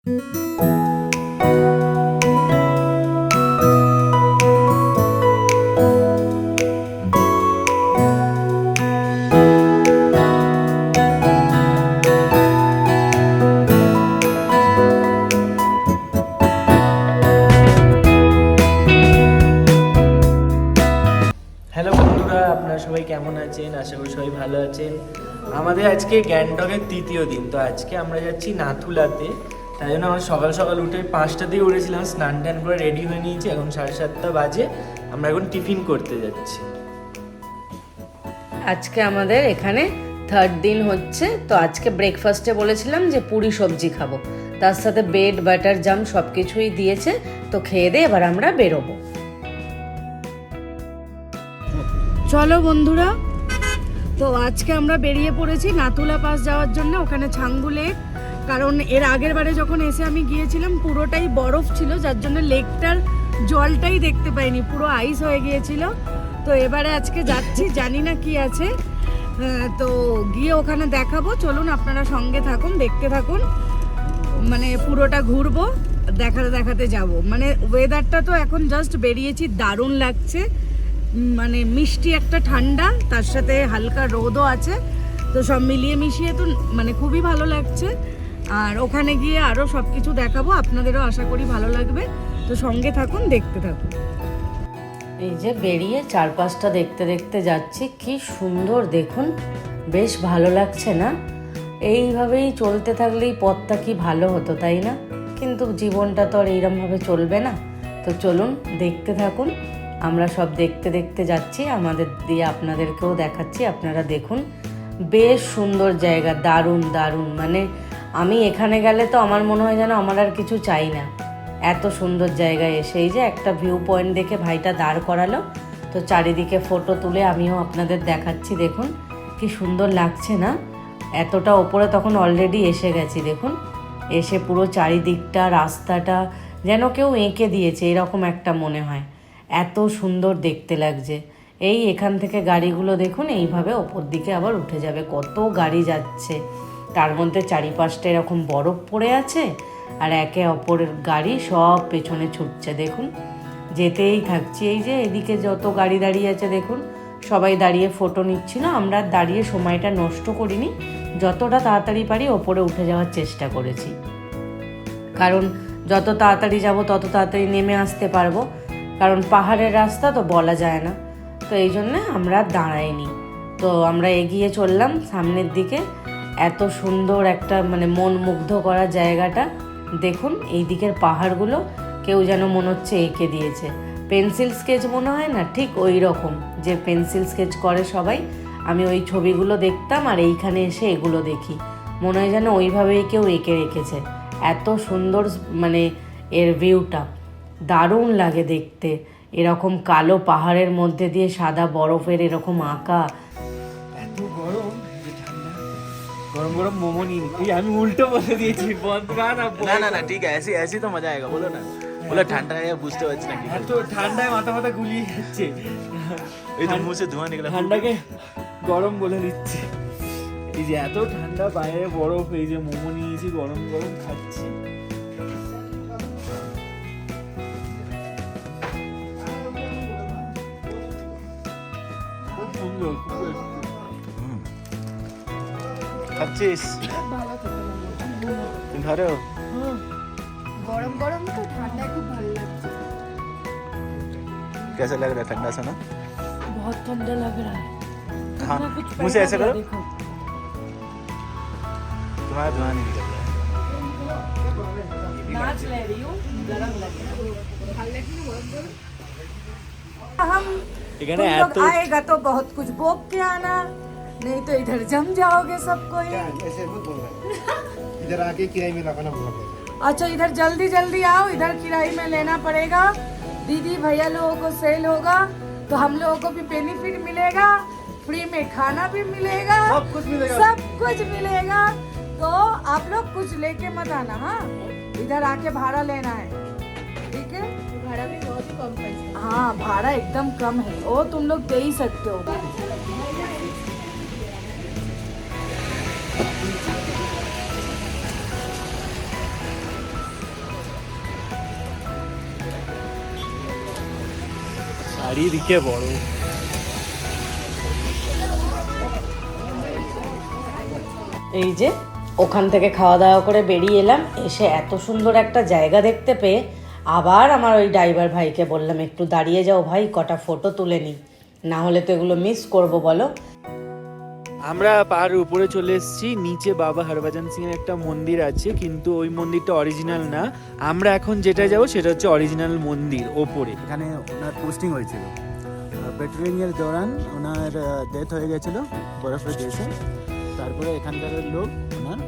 Hello বন্ধুরা, আপনারা সবাই কেমন আছেন? আশা করি সবাই ভালো আছেন। আমাদের আজকে গ্যাংটকের তৃতীয় দিন। তো আজকে আমরা যাচ্ছি নাথুলাতে। তাই জন্য আমরা সকাল সকাল উঠে 5টা দিয়ে উঠেছিলাম, স্নান টান করে রেডি হয়ে নিয়েছি। এখন 7:30 বাজে। আমরা এখন টিফিন করতে যাচ্ছি। আজকে আমাদের এখানে থার্ড দিন হচ্ছে। তো আজকে ব্রেকফাস্টে বলেছিলাম যে পুরি সবজি খাবো, তার সাথে ব্রেড বাটার জাম সব কিছুই দিয়েছে। তো খেয়ে দিয়ে এবার আমরা বেরোবো। চলো বন্ধুরা, তো আজকে আমরা বেরিয়ে পড়েছি নাথুলা পাস যাওয়ার জন্য। ওখানে ছাঙ্গু লেক, কারণ এর আগের বারে যখন এসে আমি গিয়েছিলাম পুরোটাই বরফ ছিল, যার জন্য লেকটার জলটাই দেখতে পাইনি, পুরো আইস হয়ে গিয়েছিল। তো এবারে আজকে যাচ্ছি, জানি না কি আছে, তো গিয়ে ওখানে দেখাবো। চলুন আপনারা সঙ্গে থাকুন, দেখতে থাকুন। মানে পুরোটা ঘুরবো, দেখাতে দেখাতে যাব। মানে ওয়েদারটা তো এখন জাস্ট বেরিয়েছি, দারুণ লাগছে। মানে মিষ্টি একটা ঠান্ডা, তার সাথে হালকা রোদও আছে। তো সব মিলিয়ে মিশিয়ে তো মানে খুবই ভালো লাগছে। আর ওখানে গিয়ে আরও সব কিছু দেখাবো, আপনাদেরও আশা করি ভালো লাগবে। তো সঙ্গে থাকুন, দেখতে থাকুন। এই যে বেরিয়ে চারপাশটা দেখতে দেখতে যাচ্ছি, কি সুন্দর দেখুন, বেশ ভালো লাগছে না? এইভাবেই চলতে থাকলেই পথটা কি ভালো হতো, তাই না? কিন্তু জীবনটা তো আর এইরকমভাবে চলবে না। তো চলুন দেখতে থাকুন। আমরা সব দেখতে দেখতে যাচ্ছি, আমাদের দিয়ে আপনাদেরকেও দেখাচ্ছি। আপনারা দেখুন, বেশ সুন্দর জায়গা, দারুণ দারুণ। মানে আমি এখানে গেলে তো আমার মনে হয় যেন আমার আর কিছু চাই না, এত সুন্দর জায়গায় এসে। এই যে একটা ভিউ পয়েন্ট দেখে ভাইটা দাঁড় করালো, তো চারিদিকে ফটো তুলে আমিও আপনাদের দেখাচ্ছি। দেখুন কি সুন্দর লাগছে না? এতটা ওপরে তখন অলরেডি এসে গেছি। দেখুন, এসে পুরো চারিদিকটা, রাস্তাটা যেন কেউ এঁকে দিয়েছে, এরকম একটা মনে হয়। এত সুন্দর দেখতে লাগছে। এই এখান থেকে গাড়িগুলো দেখুন এইভাবে ওপর দিকে আবার উঠে যাবে, কত গাড়ি যাচ্ছে। তার মধ্যে চারিপাশটা এরকম বরফ পড়ে আছে, আর একে অপরের গাড়ি সব পেছনে ছুটছে। দেখুন, যেতেই থাকছি। এই যে এদিকে যত গাড়ি দাঁড়িয়ে আছে দেখুন, সবাই দাঁড়িয়ে ফটো নিচ্ছিল। আমরা দাঁড়িয়ে সময়টা নষ্ট করিনি, যতটা তাড়াতাড়ি পারি ওপরে উঠে যাওয়ার চেষ্টা করেছি, কারণ যত তাড়াতাড়ি যাব তত তাড়াতাড়ি নেমে আসতে পারবো। কারণ পাহাড়ের রাস্তা তো বলা যায় না, তো এই জন্যে আমরা দাঁড়াইনি। তো আমরা এগিয়ে চললাম সামনের দিকে। এত সুন্দর একটা মানে মন মুগ্ধ করা জায়গাটা দেখুন। এই দিকের পাহাড়গুলো কেউ যেন মনে হচ্ছে এঁকে দিয়েছে, পেন্সিল স্কেচ মনে হয় না, ঠিক ওই রকম যে পেন্সিল স্কেচ করে সবাই। আমি ওই ছবিগুলো দেখতাম, আর এইখানে এসে এগুলো দেখি, মনে হয় যেন ওইভাবেই কেউ এঁকে রেখেছে। এত সুন্দর মানে এর ভিউটা, দারুণ লাগে দেখতে। এরকম কালো পাহাড়ের মধ্যে দিয়ে সাদা বরফের এরকম আঁকা। এত গরম যে ঠান্ডা, গরম গরম মোমো নিন। এই আমি উল্টো বলে দিয়েছি, বন্ধ না না না ঠিক আছে, ऐसे तो मजा आएगा। बोलो ना, बोलो ঠান্ডা है, বুঝতে পারছি না কি এত ঠান্ডায় মাথা মাথা গুলিয়ে যাচ্ছে। এই তো মুখ से धुआं निकला। ঠান্ডাকে গরম বলে দিচ্ছে। এই যে এত ঠান্ডা, বাইরে বরফ, এই যে মোমো নিয়েছি, গরম গরম খাচ্ছি। খুব সুন্দর, খুব খাচ্ছিস? তুমি ধরো। গরম গরম তো ঠান্ডায় খুব ভালো লাগছে। कैसा लग रहा है ठंडा सा ना? बहुत ठंडा लग रहा है। हाँ, मुंह से ऐसे करो, तुम्हारा धुआं नहीं निकल रहा है। नाच ले रही हूँ, गरम लग रहा है। हम এখানে तुम लोग এত आएगा तो बहुत कुछ बोक के आना, नहीं तो इधर जम जाओगे सबको। ऐसे मत बोल रहे, इधर आके किराए में लगाना बोल रहे। अच्छा, इधर जल्दी जल्दी आओ, इधर किराए में लेना पड़ेगा। दीदी भैया लोगों को सेल होगा, तो हम लोगों को भी बेनिफिट मिलेगा, फ्री में खाना भी मिलेगा, सब कुछ मिलेगा। सब कुछ मिलेगा। तो आप लोग कुछ लेके मत आना, हाँ, इधर आके भाड़ा लेना है, ठीक है? भाड़ा भी बहुत ही कम पैसे। हाँ, भाड़ा एकदम कम है, वो तुम लोग दे ही सकते हो। চারিদিকে বড়। এই যে ওখান থেকে খাওয়া দাওয়া করে বেরিয়ে এলাম, এসে এত সুন্দর একটা জায়গা দেখতে পেয়ে আবার আমার ওই ড্রাইভার ভাইকে বললাম একটু দাঁড়িয়ে যাও ভাই, কটা ফটো তুলে নিই, না হলে তো এগুলো মিস করবো বলো। আমরা পাহাড়ের উপরে চলে এসেছি, নিচে বাবা হরভজন সিং এর একটা মন্দির আছে, কিন্তু ওই মন্দিরটা অরিজিনাল না। আমরা এখন যেটা যাব সেটা হচ্ছে অরিজিনাল মন্দির ওপরে। এখানে ওনার পোস্টিং হয়েছিল, পেট্রোলিং এর দৌরান ওনার ডেথ হয়ে গেছিল বরফের দেশে। তারপরে এখানকার লোক ওনার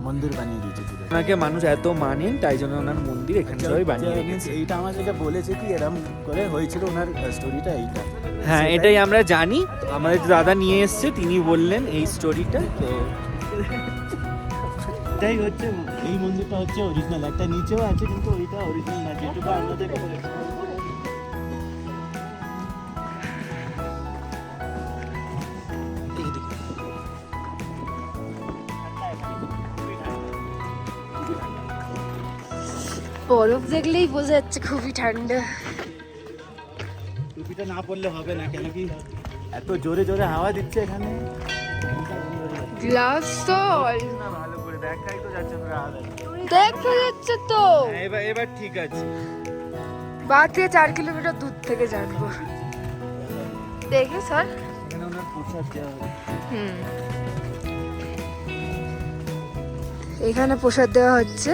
মন্দির বানিয়ে দিয়েছিল। ওনাকে মানুষ এত মানেন, তাই জন্য ওনার মন্দির এখানে সবাই বানিয়ে রেখেছে। এইটা আমাদেরকে বলেছে কি এরকম করে হয়েছিল, ওনার স্টোরিটা এইটা। হ্যাঁ, এটাই আমরা জানি। আমাদের দাদা নিয়ে এসছে, তিনি বললেন এই স্টোরিটা। তো এটাই হচ্ছে, এই মন্দিরটা হচ্ছে অরিজিনাল। একটা নিচেও আছে কিন্তু ওইটা অরিজিনাল না, যেটুকু আমাদেরকে বলেছে। বরফ দেখলেই বোঝা যাচ্ছে খুবই ঠান্ডা। টুপিটা না পরলে হবে না, কেন কি এত জোরে জোরে হাওয়া দিচ্ছে এখানে। গ্লাস তো ভালো করে দেখাই তো যাচ্ছে তোরা। দেখা যাচ্ছে তো, এবার ঠিক আছে। বাদ থেকে 4 কিলোমিটার দূর থেকে জানবো। দেখে স্যার, এখানে ওনার পোশাক দেওয়া হবে। এখানে প্রসাদ দেওয়া হচ্ছে।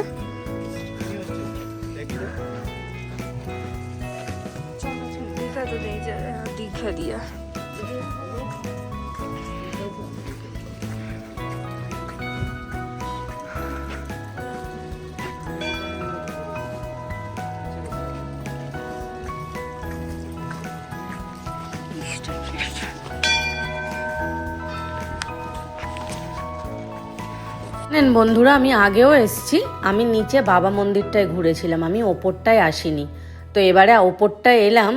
দীঘা তো নেই, দীঘা দিয়া বন্ধুরা, আমি আগেও এসেছি, আমি নিচে বাবা মন্দিরটায় ঘুরেছিলাম, আমি ওপরটায় আসিনি। তো এবারে ওপরটায় এলাম,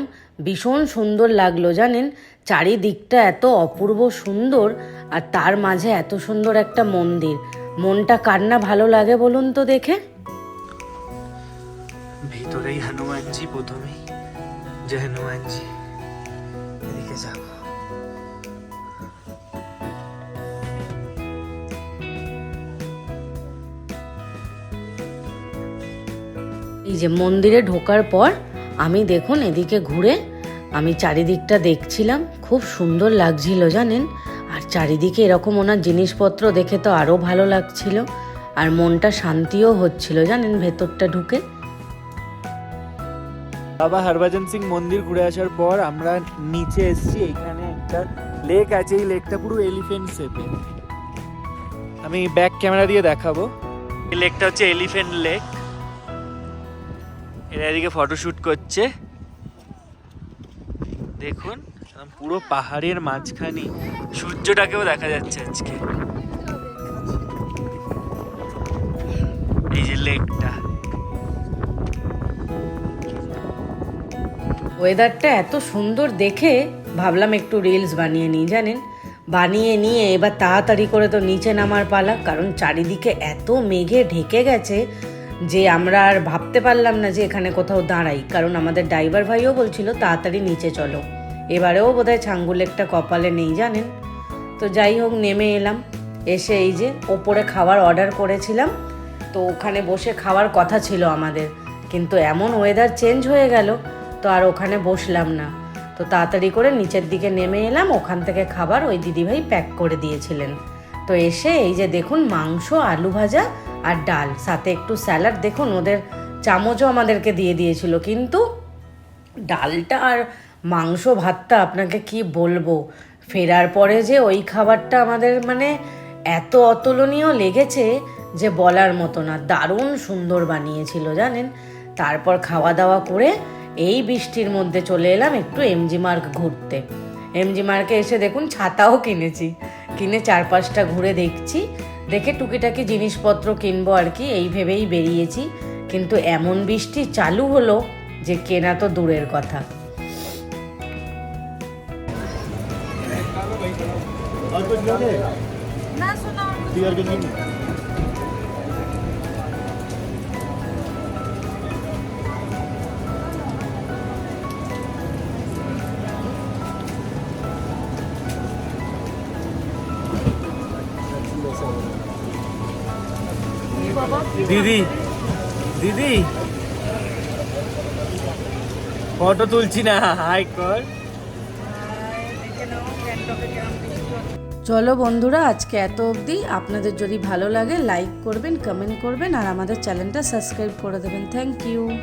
ভীষণ সুন্দর লাগলো জানেন। চারিদিকটা এত অপূর্ব সুন্দর, আর তার মাঝে এত সুন্দর একটা মন্দির। মনটা কার না ভালো লাগে বলুন তো দেখে। ভিতরেই হনুমানজি প্রথমেই। জয় হনুমানজি। এদিকে যাব। এই যে মন্দিরে ঢোকার পর আমি দেখুন এদিকে ঘুরে আমি চারিদিকটা দেখছিলাম, খুব সুন্দর লাগছিল জানেন। আর চারিদিকে এরকম ওনার জিনিসপত্র দেখে তো আরও ভালো লাগছিল, আর মনটা শান্তিও হচ্ছিল জানেন ভেতরটা ঢুকে। বাবা হরভজন সিং মন্দির ঘুরে আসার পর আমরা নিচে এসেছি। এখানে একটা লেক আছে, এই লেকটা পুরো এলিফ্যান্ট শেপে। আমি ব্যাক ক্যামেরা দিয়ে দেখাবো। এই লেকটা হচ্ছে এলিফ্যান্ট লেক। এরা এদিকে ফটোশুট করছে, দেখুন পুরো পাহাড়ের মাঝখানে সূর্যটাকেও দেখা যাচ্ছে আজকে। এই যে লেকটা, ওয়েদারটা এত সুন্দর দেখে ভাবলাম একটু রিলস বানিয়ে নিই জানেন। বানিয়ে নিয়ে এবার তাড়াতাড়ি করে তো নিচে নামার পালা, কারণ চারিদিকে এত মেঘে ঢেকে গেছে যে আমরা আর ভাবতে পারলাম না যে এখানে কোথাও দাঁড়াই, কারণ আমাদের ড্রাইভার ভাইও বলছিল তাড়াতাড়ি নিচে চলো। এবারেও বোধহয় ছাঙ্গু লেকটা কপালে নেই জানেন। তো যাই হোক নেমে এলাম, এসে এই যে ওপরে খাবার অর্ডার করেছিলাম, তো ওখানে বসে খাওয়ার কথা ছিল আমাদের, কিন্তু এমন ওয়েদার চেঞ্জ হয়ে গেল তো আর ওখানে বসলাম না। তো তাড়াতাড়ি করে নিচের দিকে নেমে এলাম, ওখান থেকে খাবার ওই দিদিভাই প্যাক করে দিয়েছিলেন। তো এসে এই যে দেখুন মাংস, আলু ভাজা আর ডাল, সাথে একটু স্যালাড। দেখুন ওদের চামচও আমাদেরকে দিয়ে দিয়েছিল, কিন্তু ডালটা আর মাংস ভাতটা আপনাকে কি বলবো, ফেরার পরে যে ওই খাবারটা আমাদের মানে এত অতুলনীয় লেগেছে যে বলার মতো না, দারুণ সুন্দর বানিয়েছিল জানেন। তারপর খাওয়া দাওয়া করে এই বৃষ্টির মধ্যে চলে এলাম একটু এমজি মার্ক ঘুরতে। এমজি মার্কে এসে দেখুন ছাতাও কিনেছি, কিনে চারপাশটা ঘুরে দেখছি, দেখে টুকিটাকি জিনিসপত্র কিনবো আর কি, এই ভেবেই বেরিয়েছি। কিন্তু এমন বৃষ্টি চালু হলো যে কেনা তো দূরের কথা। দিদি দিদি ফটো তুলছি না, হাই কর। চলো বন্ধুরা, আজকে এত অবধি। আপনাদের যদি ভালো লাগে লাইক করবেন, কমেন্ট করবেন আর আমাদের চ্যানেলটা সাবস্ক্রাইব করে দেবেন। Thank you.